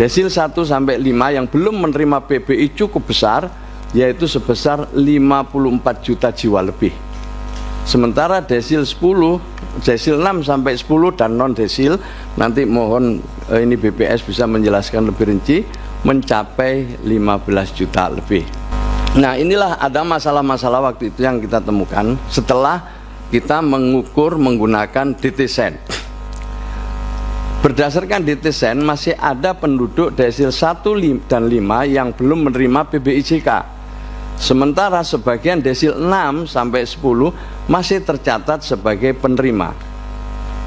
Desil 1 sampai 5 yang belum menerima PBI cukup besar, yaitu sebesar 54 juta jiwa lebih. Sementara desil 10, desil 6 sampai 10 dan non desil, nanti mohon ini BPS bisa menjelaskan lebih rinci, mencapai 15 juta lebih. Nah, inilah ada masalah-masalah waktu itu yang kita temukan setelah kita mengukur menggunakan DTSEN. Berdasarkan DTSEN masih ada penduduk desil 1 dan 5 yang belum menerima PBIJK. Sementara sebagian desil 6 sampai 10 masih tercatat sebagai penerima.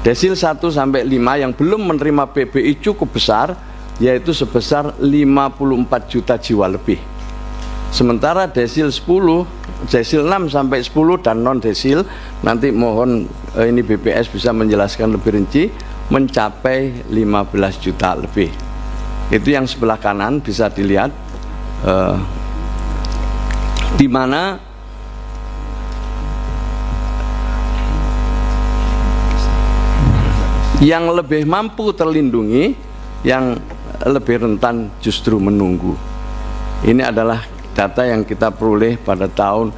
Desil 1 sampai 5 yang belum menerima PBI cukup besar, yaitu sebesar 54 juta jiwa lebih. Sementara desil 10, desil 6 sampai 10 dan non desil, nanti mohon ini BPS bisa menjelaskan lebih rinci, mencapai 15 juta lebih. Itu yang sebelah kanan bisa dilihat, di mana yang lebih mampu terlindungi, yang lebih rentan justru menunggu. Ini adalah data yang kita peroleh pada tahun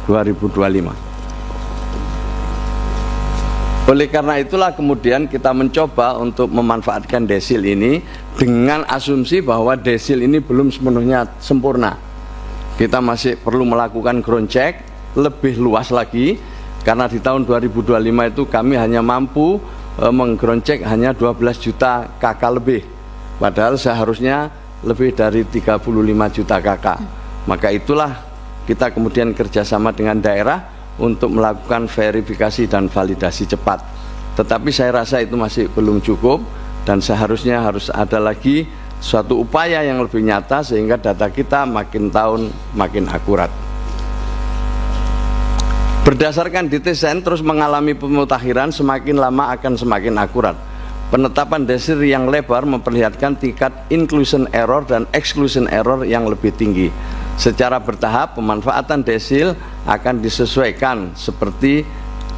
2025. Oleh karena itulah kemudian kita mencoba untuk memanfaatkan desil ini dengan asumsi bahwa desil ini belum sepenuhnya sempurna. Kita masih perlu melakukan ground check lebih luas lagi, karena di tahun 2025 itu kami hanya mampu meng-ground check hanya 12 juta KK lebih, padahal seharusnya lebih dari 35 juta KK. Maka itulah kita kemudian kerjasama dengan daerah untuk melakukan verifikasi dan validasi cepat. Tetapi saya rasa itu masih belum cukup, dan seharusnya harus ada lagi suatu upaya yang lebih nyata sehingga data kita makin tahun makin akurat. Berdasarkan DTSEN terus mengalami pemutakhiran, semakin lama akan semakin akurat. Penetapan desil yang lebar memperlihatkan tingkat inclusion error dan exclusion error yang lebih tinggi. Secara bertahap pemanfaatan desil akan disesuaikan seperti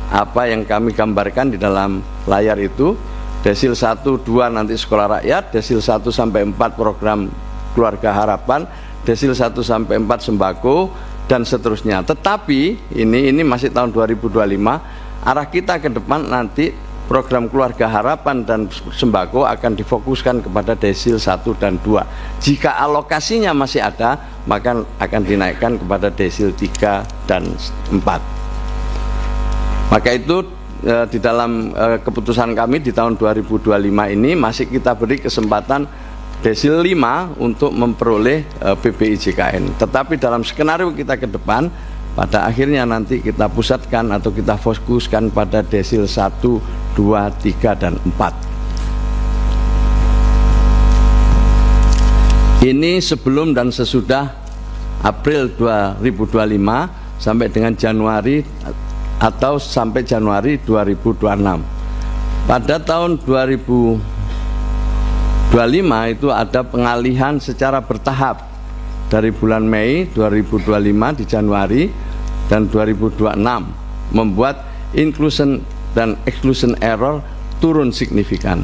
apa yang kami gambarkan di dalam layar itu. Desil 1, 2 nanti sekolah rakyat, desil 1 sampai 4 program keluarga harapan, desil 1 sampai 4 sembako, dan seterusnya. Tetapi ini masih tahun 2025, arah kita ke depan nanti program keluarga harapan dan sembako akan difokuskan kepada desil 1 dan 2. Jika alokasinya masih ada, maka akan dinaikkan kepada desil 3 dan 4. Maka itu di dalam keputusan kami di tahun 2025 ini masih kita beri kesempatan desil 5 untuk memperoleh PBIJKN. Tetapi dalam skenario kita ke depan, pada akhirnya nanti kita pusatkan atau kita fokuskan pada desil 1, 2, 3, dan 4. Ini sebelum dan sesudah April 2025 sampai dengan Januari atau sampai Januari 2026. Pada tahun 2025 itu ada pengalihan secara bertahap dari bulan Mei 2025 di Januari dan 2026, membuat inclusion dan exclusion error turun signifikan.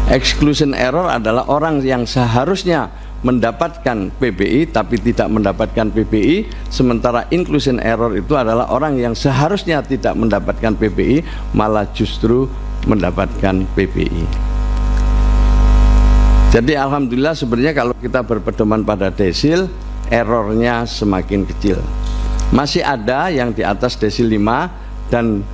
Exclusion error adalah orang yang seharusnya mendapatkan PBI tapi tidak mendapatkan PBI, sementara inclusion error itu adalah orang yang seharusnya tidak mendapatkan PBI malah justru mendapatkan PBI. Jadi alhamdulillah sebenarnya kalau kita berpedoman pada desil, errornya semakin kecil. Masih ada yang di atas desil 5 dan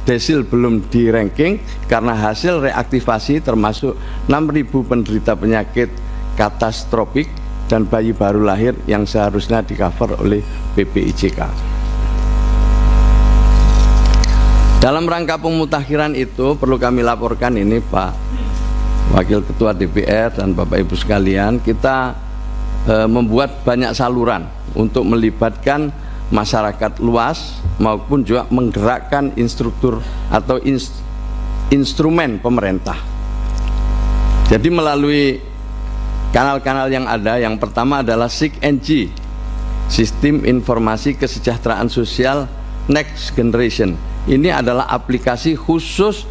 desil belum di ranking karena hasil reaktivasi termasuk 6.000 penderita penyakit katastrofik dan bayi baru lahir yang seharusnya di cover oleh PBIJK. Dalam rangka pemutakhiran itu perlu kami laporkan ini Pak Wakil Ketua DPR dan Bapak Ibu sekalian, kita membuat banyak saluran untuk melibatkan masyarakat luas maupun juga menggerakkan instruktur atau instrumen pemerintah. Jadi melalui kanal-kanal yang ada, yang pertama adalah SIG-NG, Sistem Informasi Kesejahteraan Sosial Next Generation. Ini adalah aplikasi khusus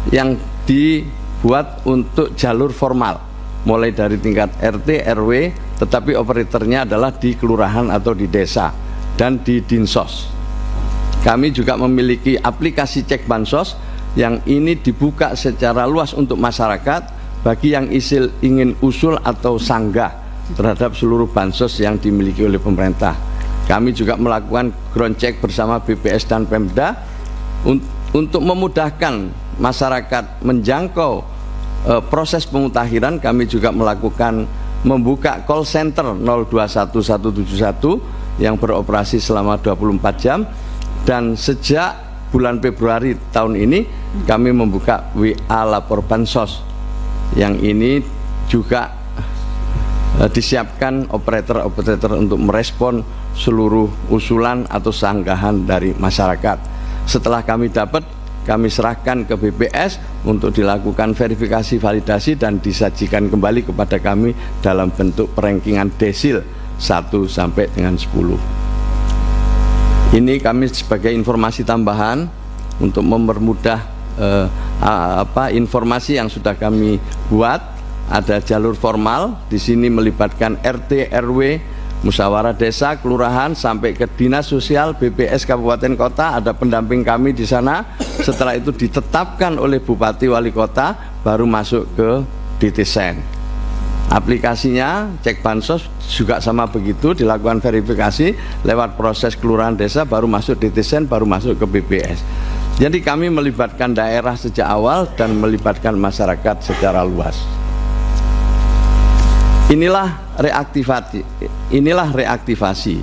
yang dibuat untuk jalur formal. mulai dari tingkat RT, RW, tetapi operatornya adalah di kelurahan atau di desa dan di Dinsos. Kami juga memiliki aplikasi cek bansos yang ini dibuka secara luas untuk masyarakat bagi yang ingin usul atau sanggah terhadap seluruh bansos yang dimiliki oleh pemerintah. Kami juga melakukan ground check bersama BPS dan Pemda untuk memudahkan masyarakat menjangkau proses pemutakhiran. Kami juga membuka call center 021171 yang beroperasi selama 24 jam, dan sejak bulan Februari tahun ini kami membuka WA lapor bansos yang ini juga disiapkan operator untuk merespon seluruh usulan atau sanggahan dari masyarakat. Setelah kami dapat, kami serahkan ke BPS untuk dilakukan verifikasi validasi dan disajikan kembali kepada kami dalam bentuk perankingan desil 1 sampai dengan 10. Ini kami sebagai informasi tambahan untuk mempermudah informasi yang sudah kami buat. Ada jalur formal di sini melibatkan RT, RW, musyawarah desa, kelurahan sampai ke dinas sosial, BPS kabupaten kota, ada pendamping kami di sana. Setelah itu ditetapkan oleh bupati wali kota, baru masuk ke DTSen. Aplikasinya cek bansos juga sama begitu, dilakukan verifikasi lewat proses kelurahan desa, baru masuk DTSen, baru masuk ke BPS. Jadi kami melibatkan daerah sejak awal dan melibatkan masyarakat secara luas. Inilah reaktivasi.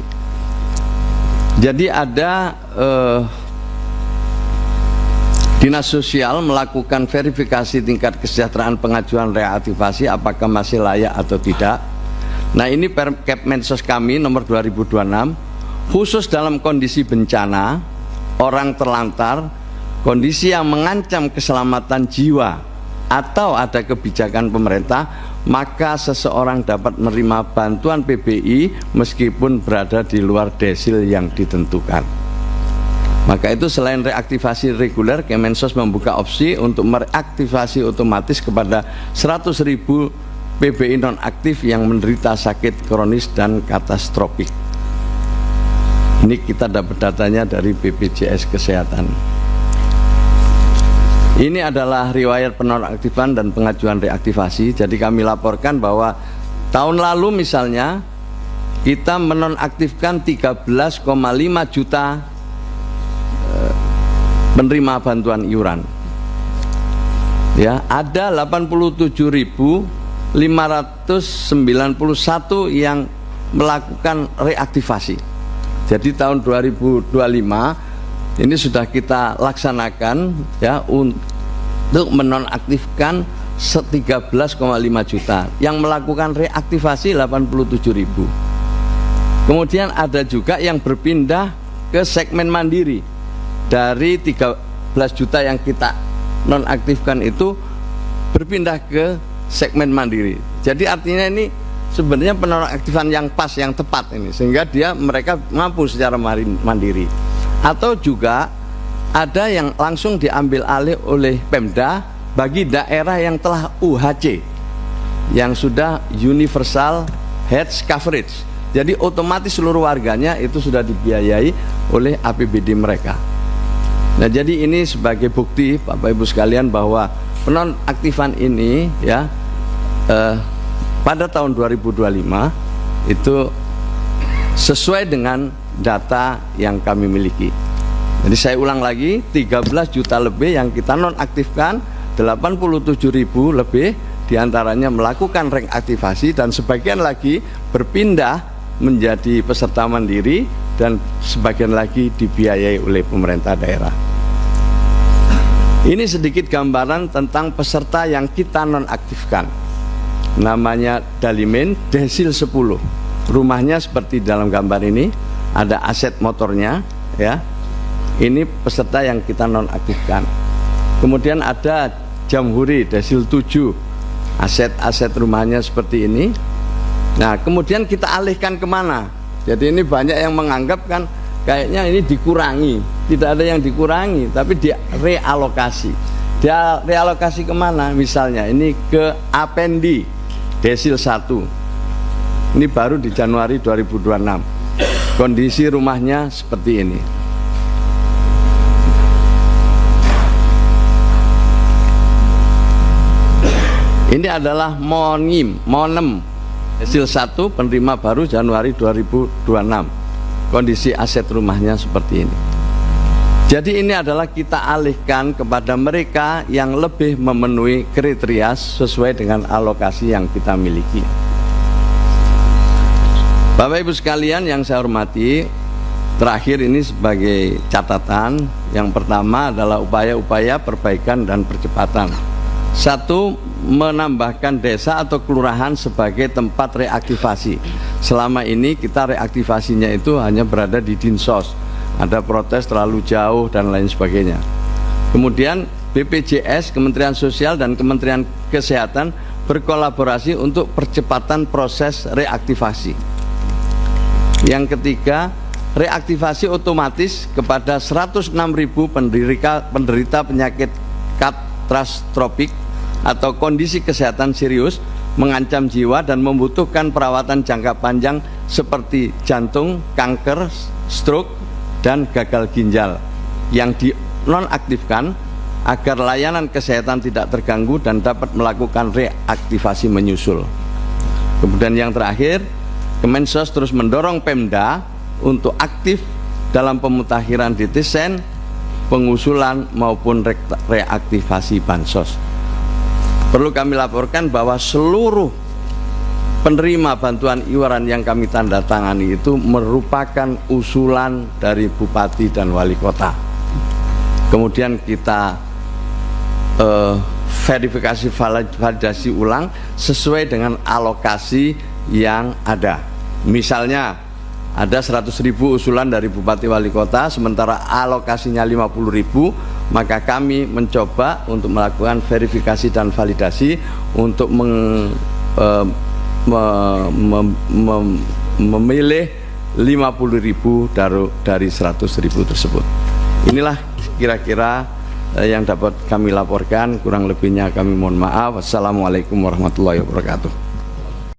Jadi ada Dinas Sosial melakukan verifikasi tingkat kesejahteraan pengajuan reaktivasi apakah masih layak atau tidak. Nah, ini Perkepmensos kami nomor 2026, khusus dalam kondisi bencana, orang terlantar, kondisi yang mengancam keselamatan jiwa atau ada kebijakan pemerintah, maka seseorang dapat menerima bantuan PBI meskipun berada di luar desil yang ditentukan. Maka itu selain reaktivasi reguler, Kemensos membuka opsi untuk mereaktivasi otomatis kepada 100.000 PBI nonaktif yang menderita sakit kronis dan katastrofik. Ini kita dapat datanya dari BPJS Kesehatan. Ini adalah riwayat penonaktifan dan pengajuan reaktivasi. Jadi kami laporkan bahwa tahun lalu misalnya kita menonaktifkan 13,5 juta penerima bantuan iuran. Ya, ada 87.591 yang melakukan reaktivasi. Jadi tahun 2025 ini sudah kita laksanakan ya untuk menonaktifkan 13,5 juta, yang melakukan reaktivasi 87.000. Kemudian ada juga yang berpindah ke segmen mandiri. Dari 13 juta yang kita nonaktifkan itu berpindah ke segmen mandiri. Jadi artinya ini sebenarnya penonaktifan yang pas, yang tepat ini, sehingga mereka mampu secara mandiri. Atau juga ada yang langsung diambil alih oleh Pemda bagi daerah yang telah UHC, yang sudah Universal Health Coverage. Jadi otomatis seluruh warganya itu sudah dibiayai oleh APBD mereka. Nah, jadi ini sebagai bukti Bapak Ibu sekalian bahwa penonaktifan ini ya pada tahun 2025 itu sesuai dengan data yang kami miliki. Jadi saya ulang lagi, 13 juta lebih yang kita nonaktifkan, 87.000 lebih diantaranya melakukan reaktivasi, dan sebagian lagi berpindah menjadi peserta mandiri dan sebagian lagi dibiayai oleh pemerintah daerah. Ini sedikit gambaran tentang peserta yang kita nonaktifkan. Namanya Dalimin Desil 10. Rumahnya seperti dalam gambar ini, ada aset motornya ya. Ini peserta yang kita nonaktifkan. Kemudian ada Jamhuri Desil 7. Aset-aset rumahnya seperti ini. Nah, kemudian kita alihkan kemana? Jadi ini banyak yang menganggap kan kayaknya ini dikurangi. Tidak ada yang dikurangi, tapi direalokasi. Dia realokasi kemana? Misalnya ini ke Apendi. desil 1. Ini baru di Januari 2026. Kondisi rumahnya seperti ini. Ini adalah Monem desil 1 penerima baru Januari 2026. Kondisi aset rumahnya seperti ini. Jadi ini adalah kita alihkan kepada mereka yang lebih memenuhi kriteria sesuai dengan alokasi yang kita miliki. Bapak Ibu sekalian yang saya hormati, terakhir ini sebagai catatan, yang pertama adalah upaya-upaya perbaikan dan percepatan. 1. Menambahkan desa atau kelurahan sebagai tempat reaktivasi. Selama ini kita reaktivasinya itu hanya berada di Dinsos, ada protes terlalu jauh dan lain sebagainya. Kemudian BPJS, Kementerian Sosial dan Kementerian Kesehatan berkolaborasi untuk percepatan proses reaktivasi. Yang ketiga, reaktivasi otomatis kepada 106.000 penderita penyakit katastrofik atau kondisi kesehatan serius, mengancam jiwa dan membutuhkan perawatan jangka panjang seperti jantung, kanker, stroke, dan gagal ginjal yang dinonaktifkan agar layanan kesehatan tidak terganggu dan dapat melakukan reaktivasi menyusul. Kemudian yang terakhir, Kemensos terus mendorong Pemda untuk aktif dalam pemutakhiran DTSEN, pengusulan maupun reaktivasi bansos. Perlu kami laporkan bahwa seluruh penerima bantuan iuran yang kami tanda tangani itu merupakan usulan dari Bupati dan Wali Kota. Kemudian kita verifikasi validasi ulang sesuai dengan alokasi yang ada. Misalnya ada 100.000 usulan dari Bupati Wali Kota, sementara alokasinya 50.000, maka kami mencoba untuk melakukan verifikasi dan validasi untuk memilih 50.000 dari 100.000 tersebut. Inilah kira-kira yang dapat kami laporkan, kurang lebihnya kami mohon maaf. Wassalamualaikum warahmatullahi wabarakatuh.